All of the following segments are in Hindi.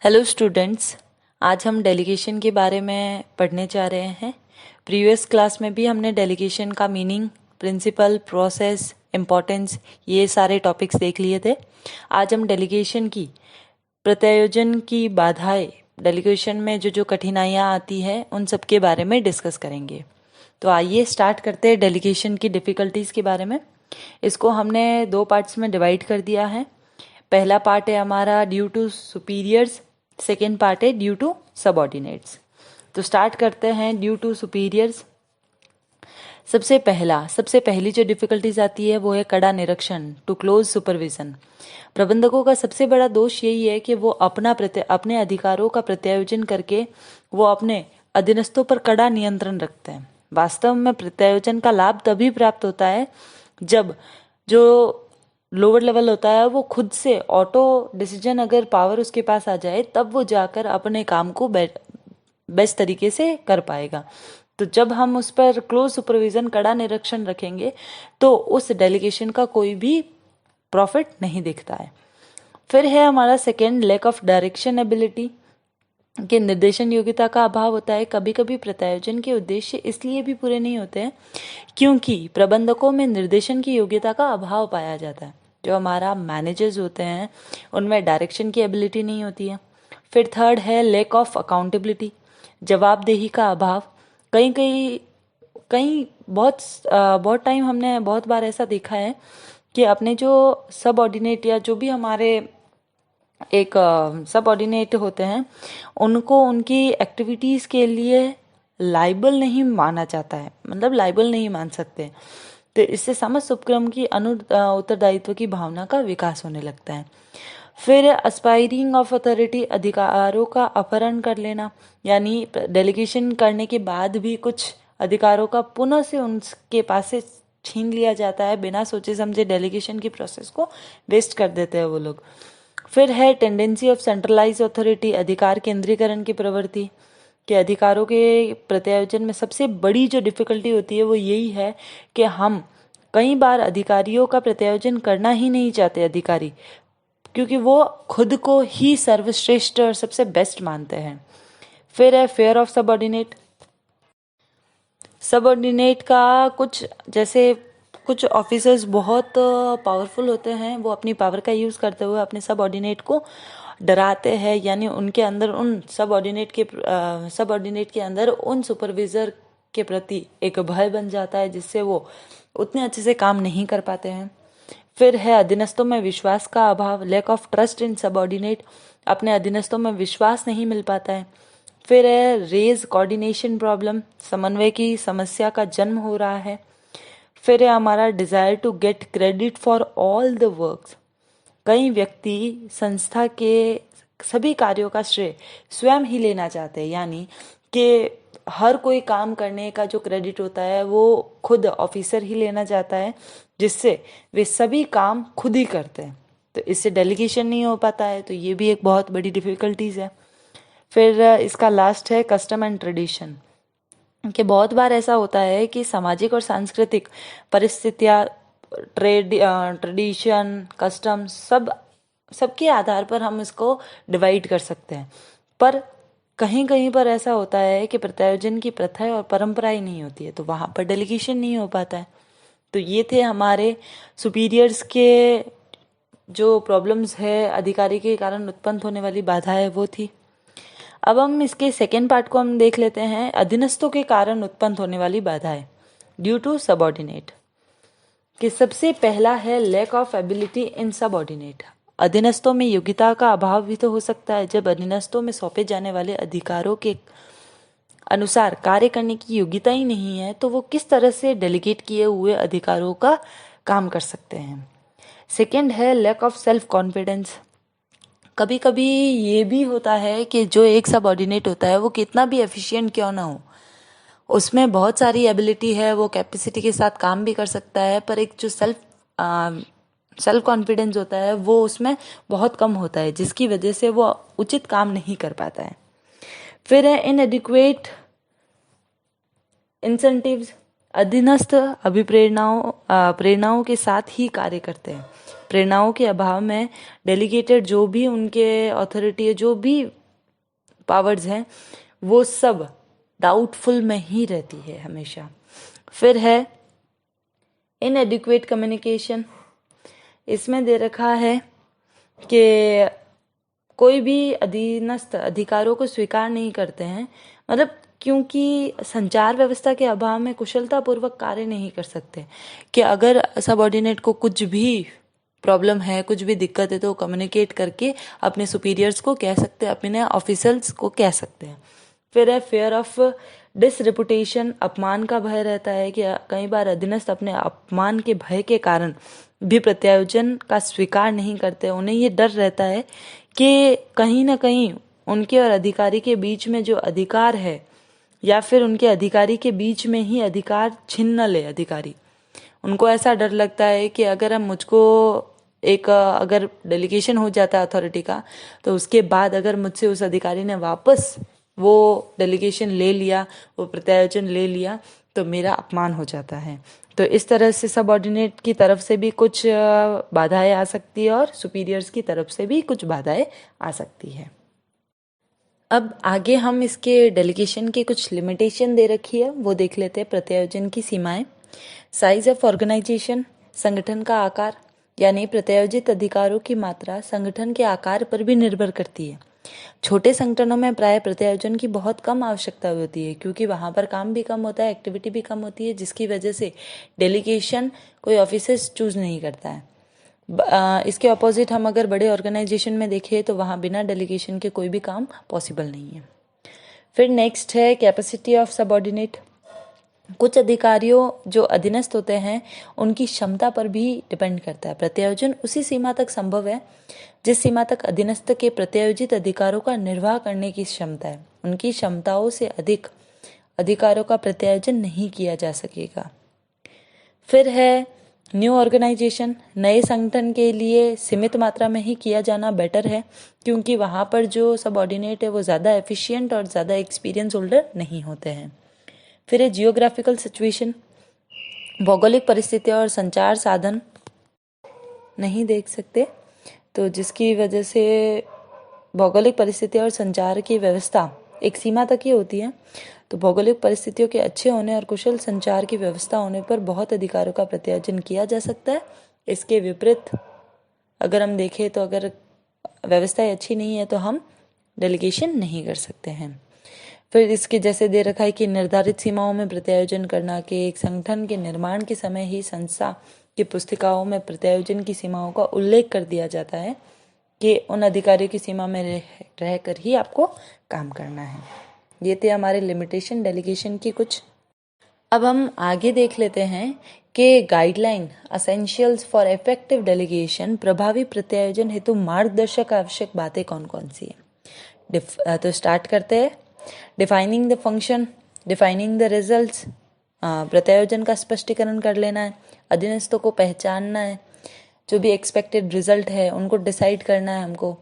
Hello students. आज हम डेलीगेशन के बारे में पढ़ने जा रहे हैं। प्रीवियस क्लास में भी हमने डेलीगेशन का मीनिंग, प्रिंसिपल, प्रोसेस, इम्पोर्टेंस, ये सारे टॉपिक्स देख लिए थे। आज हम डेलीगेशन की प्रत्यायोजन की बाधाएं, डेलीगेशन में जो जो कठिनाइयाँ आती हैं उन सब के बारे में डिस्कस करेंगे। तो आइए स्टार्ट करते हैं डेलीगेशन की डिफ़िकल्टीज़ के बारे में। इसको हमने दो पार्ट्स में डिवाइड कर दिया है। पहला पार्ट है हमारा due to superiors, second part है ड्यू टू सबऑर्डिनेट्स। तो स्टार्ट करते हैं ड्यू टू सुपीरियर्स। सबसे पहली जो डिफिकल्टीज आती है वो है कड़ा निरीक्षण, टू क्लोज सुपरविजन। प्रबंधकों का सबसे बड़ा दोष यही है कि वो अपने अधिकारों का प्रत्यायोजन करके वो अपने अधीनस्थों पर कड़ा नियंत्रण रखते हैं। वास्तव में प्रत्यायोजन का लाभ तभी प्राप्त होता है जब जो लोअर लेवल होता है वो खुद से ऑटो डिसीजन, अगर पावर उसके पास आ जाए तब वो जाकर अपने काम को बेस्ट तरीके से कर पाएगा। तो जब हम उस पर क्लोज सुपरविजन, कड़ा निरीक्षण रखेंगे तो उस डेलीगेशन का कोई भी प्रॉफिट नहीं दिखता है। फिर है हमारा second, lack of direction ability, कि निर्देशन योग्यता का अभाव होता है। कभी कभी प्रत्यायोजन के उद्देश्य इसलिए भी पूरे नहीं होते हैं क्योंकि प्रबंधकों में निर्देशन की योग्यता का अभाव पाया जाता है। जो हमारा मैनेजर्स होते हैं उनमें डायरेक्शन की एबिलिटी नहीं होती है। फिर थर्ड है लैक ऑफ अकाउंटेबिलिटी, जवाबदेही का अभाव। कहीं कहीं कहीं बहुत टाइम हमने बहुत बार ऐसा देखा है कि अपने जो सबऑर्डिनेट या जो भी हमारे एक सबऑर्डिनेट होते हैं उनको उनकी एक्टिविटीज़ के लिए लाइबल नहीं माना जाता है, मतलब लाइबल नहीं मान सकते। तो इससे समस्त उपक्रम की उत्तरदायित्व की भावना का विकास होने लगता है। फिर अस्पायरिंग ऑफ अथॉरिटी, अधिकारों का अपहरण कर लेना, यानी डेलीगेशन करने के बाद भी कुछ अधिकारों का पुनः से उनके पास से छीन लिया जाता है। बिना सोचे समझे डेलीगेशन की प्रोसेस को वेस्ट कर देते हैं वो लोग। फिर है टेंडेंसी ऑफ सेंट्रलाइज अथॉरिटी, अधिकार केंद्रीकरण की प्रवृत्ति, के अधिकारों के प्रत्यायोजन में सबसे बड़ी जो डिफिकल्टी होती है वो यही है कि हम कई बार अधिकारियों का प्रत्यायोजन करना ही नहीं चाहते अधिकारी, क्योंकि वो खुद को ही सर्वश्रेष्ठ और सबसे बेस्ट मानते हैं। फिर है फेयर ऑफ सबऑर्डिनेट। सबऑर्डिनेट का कुछ ऑफिसर्स बहुत पावरफुल होते हैं, वो अपनी पावर का यूज़ करते हुए अपने सबऑर्डिनेट को डराते हैं, यानी उनके अंदर उन सबऑर्डिनेट के अंदर उन सुपरविजर के प्रति एक भय बन जाता है जिससे वो उतने अच्छे से काम नहीं कर पाते हैं। फिर है अधीनस्थों में विश्वास का अभाव, lack of trust in subordinate, अपने अधीनस्थों में विश्वास नहीं मिल पाता है। फिर है रेज कोऑर्डिनेशन प्रॉब्लम, समन्वय की समस्या का जन्म हो रहा है। फिर है हमारा desire to get credit for all the works, कई व्यक्ति संस्था के सभी कार्यों का श्रेय स्वयं ही लेना चाहते हैं, यानी कि हर कोई काम करने का जो क्रेडिट होता है वो खुद ऑफिसर ही लेना चाहता है, जिससे वे सभी काम खुद ही करते हैं। तो इससे डेलीगेशन नहीं हो पाता है, तो ये भी एक बहुत बड़ी डिफिकल्टीज है। फिर इसका लास्ट है कस्टम एंड ट्रेडिशन, कि बहुत बार ऐसा होता है कि सामाजिक और सांस्कृतिक परिस्थितियाँ, ट्रेडिशन, कस्टम, सबके आधार पर हम इसको डिवाइड कर सकते हैं। पर कहीं कहीं पर ऐसा होता है कि प्रत्यायोजन की प्रथा और परंपराएं नहीं होती है, तो वहाँ पर डेलीगेशन नहीं हो पाता है। तो ये थे हमारे सुपीरियर्स के जो प्रॉब्लम्स है, अधिकारी के कारण उत्पन्न होने वाली बाधाएं वो थी। अब हम इसके सेकेंड पार्ट को हम देख लेते हैं, अधीनस्थों के कारण उत्पन्न होने वाली बाधाएं, ड्यू टू सबऑर्डिनेट। कि सबसे पहला है lack of ability in subordinate, अधीनस्थों में योग्यता का अभाव भी तो हो सकता है। जब अधीनस्थों में सौंपे जाने वाले अधिकारों के अनुसार कार्य करने की योग्यता ही नहीं है तो वो किस तरह से डेलीगेट किए हुए अधिकारों का काम कर सकते हैं। सेकेंड है लैक ऑफ सेल्फ कॉन्फिडेंस। कभी कभी ये भी होता है कि जो एक सबऑर्डिनेट होता है वो कितना भी एफिशिएंट क्यों ना हो, उसमें बहुत सारी एबिलिटी है, वो कैपेसिटी के साथ काम भी कर सकता है, पर एक जो सेल्फ कॉन्फिडेंस होता है वो उसमें बहुत कम होता है, जिसकी वजह से वो उचित काम नहीं कर पाता है। फिर है इनएडिक्वेट इंसेंटिव्स, अधीनस्थ प्रेरणाओं के साथ ही कार्य करते हैं। प्रेरणाओं के अभाव में डेलीगेटेड जो भी उनके अथॉरिटी है, जो भी पावर्स हैं, वो सब डाउटफुल में ही रहती है हमेशा। फिर है इनएडिक्वेट कम्युनिकेशन। इसमें दे रखा है कि कोई भी अधीनस्थ अधिकारों को स्वीकार नहीं करते हैं, मतलब क्योंकि संचार व्यवस्था के अभाव में कुशलतापूर्वक कार्य नहीं कर सकते, कि अगर सबऑर्डिनेट को कुछ भी प्रॉब्लम है, कुछ भी दिक्कत है, तो कम्युनिकेट करके अपने सुपीरियर्स को कह सकते हैं, अपने ऑफिसर्स को कह सकते हैं। फिर है फेयर ऑफ डिसरेपुटेशन। अपमान का भय रहता है कि कई बार अधीनस्थ अपने अपमान के भय के कारण भी प्रत्यायोजन का स्वीकार नहीं करते। उन्हें ये डर रहता है कि कहीं ना कहीं उनके और अधिकारी के बीच में जो अधिकार है, या फिर उनके अधिकारी के बीच में ही अधिकार छीन न ले अधिकारी। उनको ऐसा डर लगता है कि अगर हम मुझको अगर डेलीगेशन हो जाता है अथॉरिटी का, तो उसके बाद अगर मुझसे उस अधिकारी ने वापस वो डेलीगेशन ले लिया, वो प्रत्यायोजन ले लिया, तो मेरा अपमान हो जाता है। तो इस तरह से सबऑर्डिनेट की तरफ से भी कुछ बाधाएं आ सकती है और सुपीरियर्स की तरफ से भी कुछ बाधाएं आ सकती है। अब आगे हम इसके डेलीगेशन के कुछ लिमिटेशन दे रखी है, वो देख लेते हैं। प्रत्यायोजन की सीमाएं। साइज ऑफ ऑर्गेनाइजेशन, संगठन का आकार, यानी प्रत्यायोजित अधिकारों की मात्रा संगठन के आकार पर भी निर्भर करती है। छोटे संगठनों में प्राय प्रत्यायोजन की बहुत कम आवश्यकता होती है, क्योंकि वहां पर काम भी कम होता है, एक्टिविटी भी कम होती है, जिसकी वजह से डेलीगेशन कोई ऑफिसर्स चूज नहीं करता है। इसके अपोजिट हम अगर बड़े ऑर्गेनाइजेशन में देखें तो वहाँ बिना डेलीगेशन के कोई भी काम पॉसिबल नहीं है। फिर नेक्स्ट है कैपेसिटी ऑफ सबऑर्डिनेट। कुछ अधिकारियों जो अधीनस्थ होते हैं उनकी क्षमता पर भी डिपेंड करता है। प्रत्यायोजन उसी सीमा तक संभव है जिस सीमा तक अधीनस्थ के प्रत्यायोजित अधिकारों का निर्वाह करने की क्षमता है। उनकी क्षमताओं से अधिक अधिकारों का प्रत्यायोजन नहीं किया जा सकेगा। फिर है न्यू ऑर्गेनाइजेशन। नए संगठन के लिए सीमित मात्रा में ही किया जाना बेटर है, क्योंकि वहाँ पर जो सबऑर्डिनेट है वो ज़्यादा एफिशिएंट और ज़्यादा एक्सपीरियंस होल्डर नहीं होते हैं। फिर है जियोग्राफिकल सिचुएशन। भौगोलिक परिस्थितियाँ और संचार साधन नहीं देख सकते, तो जिसकी वजह से भौगोलिक परिस्थितियाँ और संचार की व्यवस्था एक सीमा तक ही होती है। तो भौगोलिक परिस्थितियों के अच्छे होने और कुशल संचार की व्यवस्था होने पर बहुत अधिकारों का प्रत्यायोजन किया जा सकता है। इसके विपरीत अगर हम देखें तो अगर व्यवस्थाएं अच्छी नहीं है तो हम डेलीगेशन नहीं कर सकते हैं। फिर इसके जैसे दे रखा है कि निर्धारित सीमाओं में प्रत्यायोजन करना, कि एक संगठन के निर्माण के समय ही संस्था की पुस्तिकाओं में प्रत्यायोजन की सीमाओं का उल्लेख कर दिया जाता है कि उन अधिकारियों की सीमा में रह कर ही आपको काम करना है। ये थे हमारे लिमिटेशन डेलीगेशन की कुछ। अब हम आगे देख लेते हैं कि guideline essentials for effective delegation, प्रभावी प्रत्यायोजन हेतु मार्गदर्शक आवश्यक बातें कौन कौन सी है। तो स्टार्ट करते हैं। Defining the function, defining the results, प्रत्यायोजन का स्पष्टीकरण कर लेना है, अधीनस्थों को पहचानना है, जो भी एक्सपेक्टेड रिजल्ट है उनको डिसाइड करना है हमको।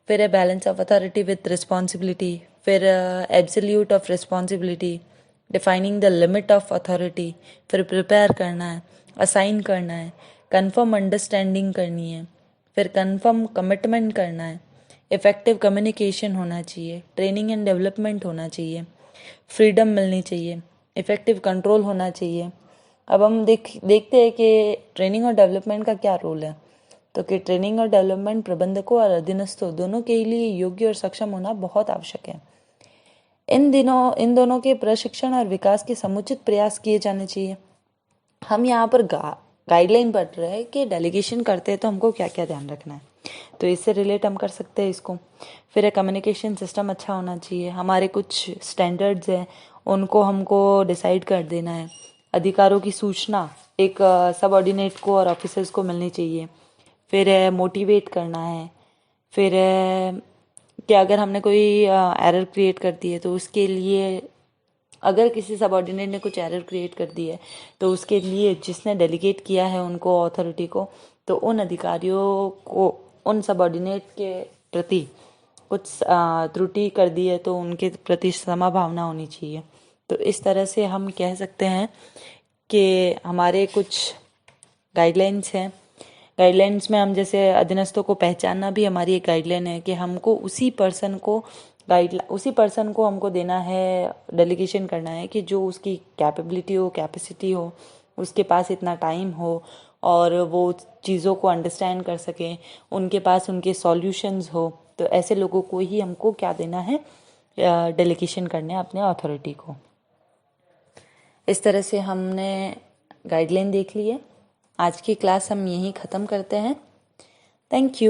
फिर है balance of authority with responsibility, फिर absolute of responsibility, defining the limit of authority, फिर प्रिपेयर करना है, असाइन करना है, कन्फर्म अंडरस्टैंडिंग करनी है, फिर कन्फर्म कमिटमेंट करना है, इफेक्टिव कम्युनिकेशन होना चाहिए, ट्रेनिंग एंड डेवलपमेंट होना चाहिए, फ्रीडम मिलनी चाहिए, इफेक्टिव कंट्रोल होना चाहिए। अब हम देखते हैं कि ट्रेनिंग और डेवलपमेंट का क्या रोल है। तो कि ट्रेनिंग और डेवलपमेंट प्रबंधकों और अधीनस्थों दोनों के लिए योग्य और सक्षम होना बहुत आवश्यक है। इन दोनों के प्रशिक्षण और विकास के समुचित प्रयास किए जाने चाहिए। हम यहाँ पर गाइडलाइन पढ़ रहे हैं कि डेलीगेशन करते हैं तो हमको क्या क्या ध्यान रखना है, तो इससे रिलेट हम कर सकते हैं इसको। फिर है कम्युनिकेशन सिस्टम अच्छा होना चाहिए, हमारे कुछ स्टैंडर्ड्स हैं उनको हमको डिसाइड कर देना है। अधिकारों की सूचना एक सबऑर्डिनेट को और ऑफिसर्स को मिलनी चाहिए। फिर है मोटिवेट करना है। फिर है कि अगर हमने कोई एरर क्रिएट कर दी है तो उसके लिए, अगर किसी सबऑर्डिनेट ने कुछ एरर क्रिएट कर दी है तो उसके लिए जिसने डेलीगेट किया है उनको अथॉरिटी को, तो उन अधिकारियों को उन सबऑर्डिनेट के प्रति कुछ त्रुटि कर दी है तो उनके प्रति क्षमा भावना होनी चाहिए। तो इस तरह से हम कह सकते हैं कि हमारे कुछ गाइडलाइंस हैं। गाइडलाइंस में हम जैसे अधीनस्थों को पहचानना भी हमारी एक गाइडलाइन है कि हमको उसी पर्सन को हमको देना है, डेलीगेशन करना है कि जो उसकी कैपेबिलिटी हो, कैपेसिटी हो, उसके पास इतना टाइम हो और वो चीज़ों को अंडरस्टैंड कर सकें, उनके पास उनके सॉल्यूशंस हो। तो ऐसे लोगों को ही हमको क्या देना है, डेलीगेशन करने अपने अथॉरिटी को। इस तरह से हमने गाइडलाइन देख ली है। आज की क्लास हम यहीं ख़त्म करते हैं। Thank you.